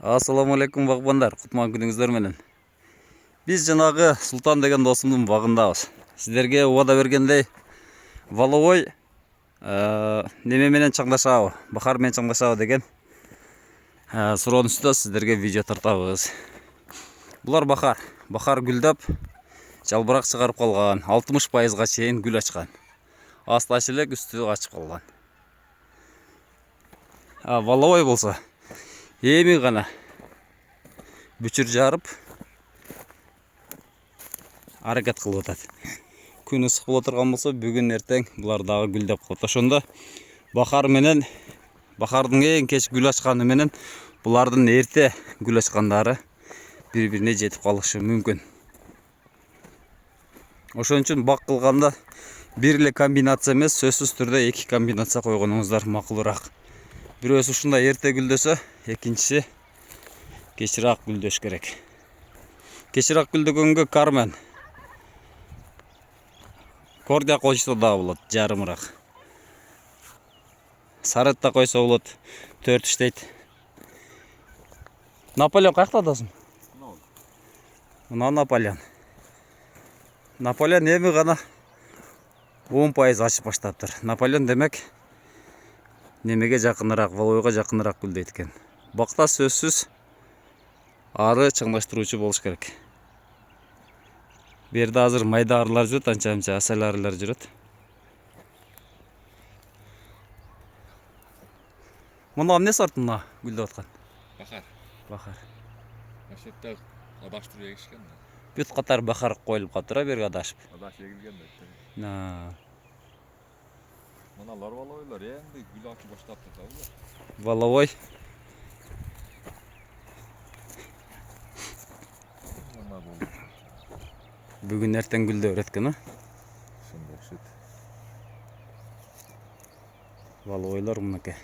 Assalamu алейкум бағбандар, құтман күніңіздер менен. Біз жанағы Сұлтан деген досымдың бағындабыз. Сіздерге уада бергендей валовой неме менен чаңдашабы, бахар менен чаңдашабы деген суроонун үстүнө сіздерге видео тартабыз. Бұлар бахар гүлдеп, жалбырак чыгарып калган, 60%га чейин гүл ачкан. Асты ачылык, үстү ачып калган. Валовой болса эми гана бүчүр жарып аракет кылып атат. Күн ысык боло турган болсо, бүгүн эртең булар дагы гүлдөп калат. Ошондо бахардын эң кеч гүл ачканы менен булардын эрте гүл ачкандары бири-бирине жетип калышы мүмкүн. Ошон үчүн бак кылганда бир эле комбинация эмес, сөзсүз түрдө 2 комбинация койгонуңуздар макулураак. Бирөөсү ушундай эрте гүлдөсө, экинчиси кечирээк гүлдөш керек. Кечирээк гүлдөгөнгө кармен, кордия койсо да болот, жарымыраак. Саретта койсо болот, 4 иштейт. Наполеон каякта досум? Мына Наполеон. Наполеон эми гана 10% ачып баштаптыр. Наполеон демек немеге жакыныраак, валовойго жакыныраак гүлдөйт экен. Бакта сөзсүз ары чаңдаштыруучу болуш керек. Берде азыр майда арылар жүрөт, анча-мынча асал арылар жүрөт. Мына эмне сорт мына гүлдөп аткан? Бахар. Ашетте адаштырып егишкен да. Бүт катар бахар коюлуп калыптыр, берге адашып. Адаш егилген да. Мыналар валовойлор энди гүл ачып баштаптыр да булар. Валовой. Мына болду. Бүгүн эртең гүлдөп берет экен, Ошондой окшойт. Валовойлор мынакей.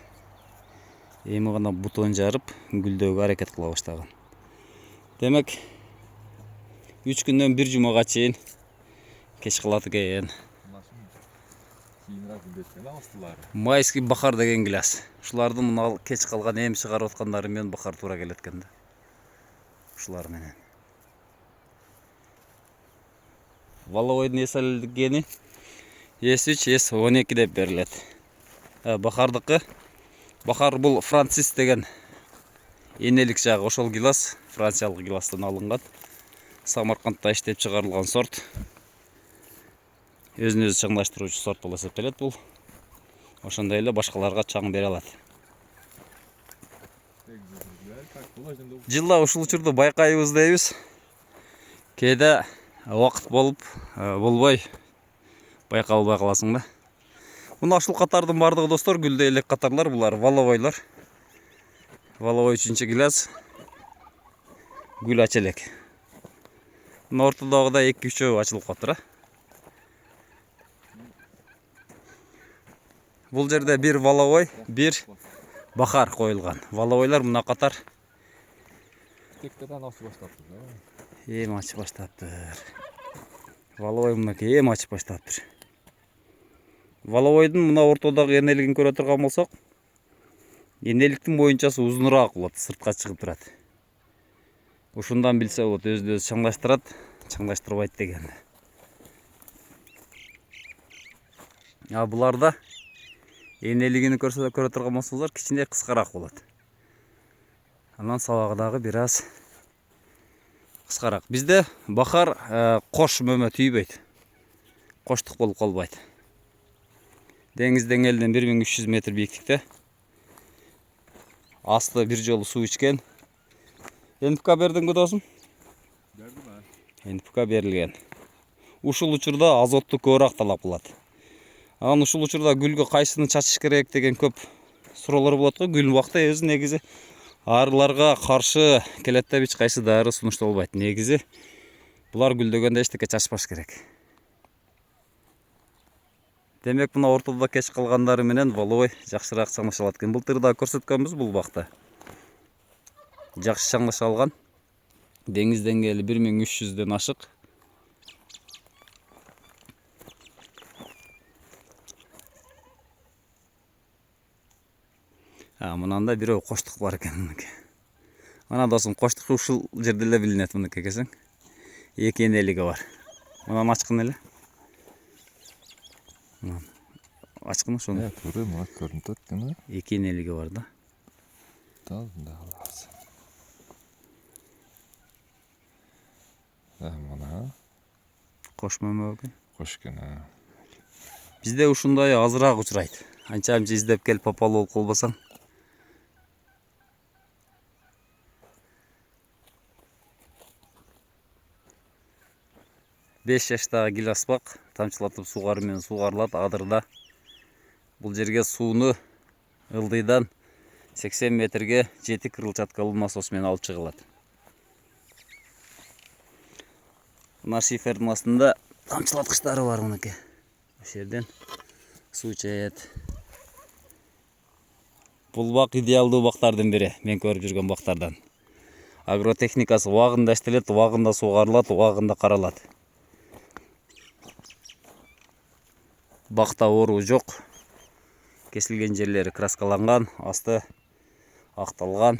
Эми гана бутон жарып, гүлдөөгө аракет кыла баштаган. Демек, 3 күндөн 1 жумага чейин кеч калат экен. Кийинирээк гүлдөткөн астылары. Майский бахар деген гүлас. Ушулардын мына кеч калган эми чыгарып аткандары менен бахар туура келет экен да. Ушулар менен. Валовойдун эселгени S3, S12 деп берилет. Бахардыкы Бахар бул Францис деген энелик жагы, ошол гилас франциялык гиластан алынган. Самаркандта иштеп чыгарылган сорт. Өзүн өзү чаңдаштыруучу сорт болуп эсептелет бул. Ошондой эле башкаларга чаң бере алат. Жылда ушул учурду байкайбыз дейбиз. Кээде убакыт болбой байкалбай каласың да. Мына ушул катардын бардыгы достор гүлдөй элек катарлар, булар валовойлор. Валовой 3-чү гилас гүл ача элек. Мына ортодогудай 2-3 ачылып калыптыр. Бул жерде бир валовой, бир бахар коюлган. Валовойлор мына катар Тектеден ачып баштаптыр да. эми ачып баштаптыр. Валовой мынакей эми ачып баштаптыр. Валовойдун мына ортодогу энелигин көрө турган болсок, энеликтин боюнчасы узунураак болот, сыртка чыгып турат. Ушундан билсе болот, өзү чаңдаштырат, чаңдаштырбайт деген. Буларда энелигини көрө турган болсоңуздар, кичине кыскараак болот. Анан сабагы дагы бир аз кыскараак. Бизде бахар кош мөмө түйбөйт. Коштук болуп калбайт. Деңиз деңгээлинен 1300 метр бийиктикте. Асты бир жолу суу ичкен. НПК бердиңби досум? Бердим. НПК берилген. Ушул учурда азотту көбүрөөк талап кылат. Анан ушул учурда гүлгө кайсыны чачыш керек деген көп суроолор болот го. Гүл убакта өзү негизи арыларга каршы келет деп эч кайсы дары сунушталбайт. Негизи булар гүлдөгөндө эчтеке чачпаш керек. Демек мына ортодо кеч калгандары менен валовой жакшыраак чаңдаша алат экен. Былтыр да көрсөткөнбүз бул бакта. Жакшы чаңдаша алган. Деңиз деңгээли 1300дөн ашык. Мынанда бирөө коштук бар экен. Мына досым коштук ушул жерде эле билинет мыныкы экесиң. Эки энелиги бар. Мынаны ачкын эле. Ачкын ошону. Туура мына көрүнүп турат экен. Эки энелиги бар да. Тал мында калабыз. Мына Кош мөмө экен. кош экен. Бизде ушундай азыраак учурайт. Анча-мынча издеп келип попалуу болуп калбасаң. 5 жаштагы гил аспак тамчылатып сугаруу менен сугарылат адырда. Бул жерге сууну ылдыйдан 80 метрге 7 крылчаткалуу насос менен алып чыгылат. Мына шифердин астында тамчылаткычтары бар мынакей. Ошол жерден суу чаят. Бул бак идеалдуу бактардын бири, мен көрүп жүргөн бактардан. Агротехникасы убагында иштелет, убагында сугарылат, убагында каралат. Бакта оору жок. Кесилген жерлери краскаланган, асты акталган,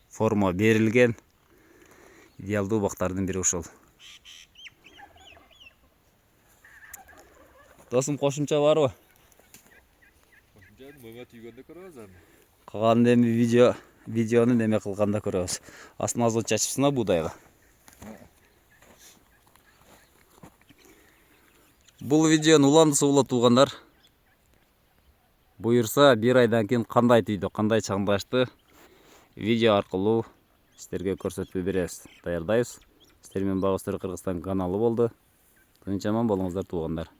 форма берилген. Идеалдуу бактардын бири ушул. Досум кошумча барбы? Кошумчаны мөмө түйгөндө көрөбүз аны. Калган эми видеону неме кылганда көрөбүз. Астына азот чачыпсың будайга. Бул видеону уландысы болот туугандар. Буюрса, бир айдан кийин кандай түйдү, кандай чаңдашты видео аркылуу сиздерге көрсөтүп беребиз. Даярдайбыз. Сиздер менен Багыстыр Кыргызстан каналы болду. Тынч аман болуңуздар туугандар.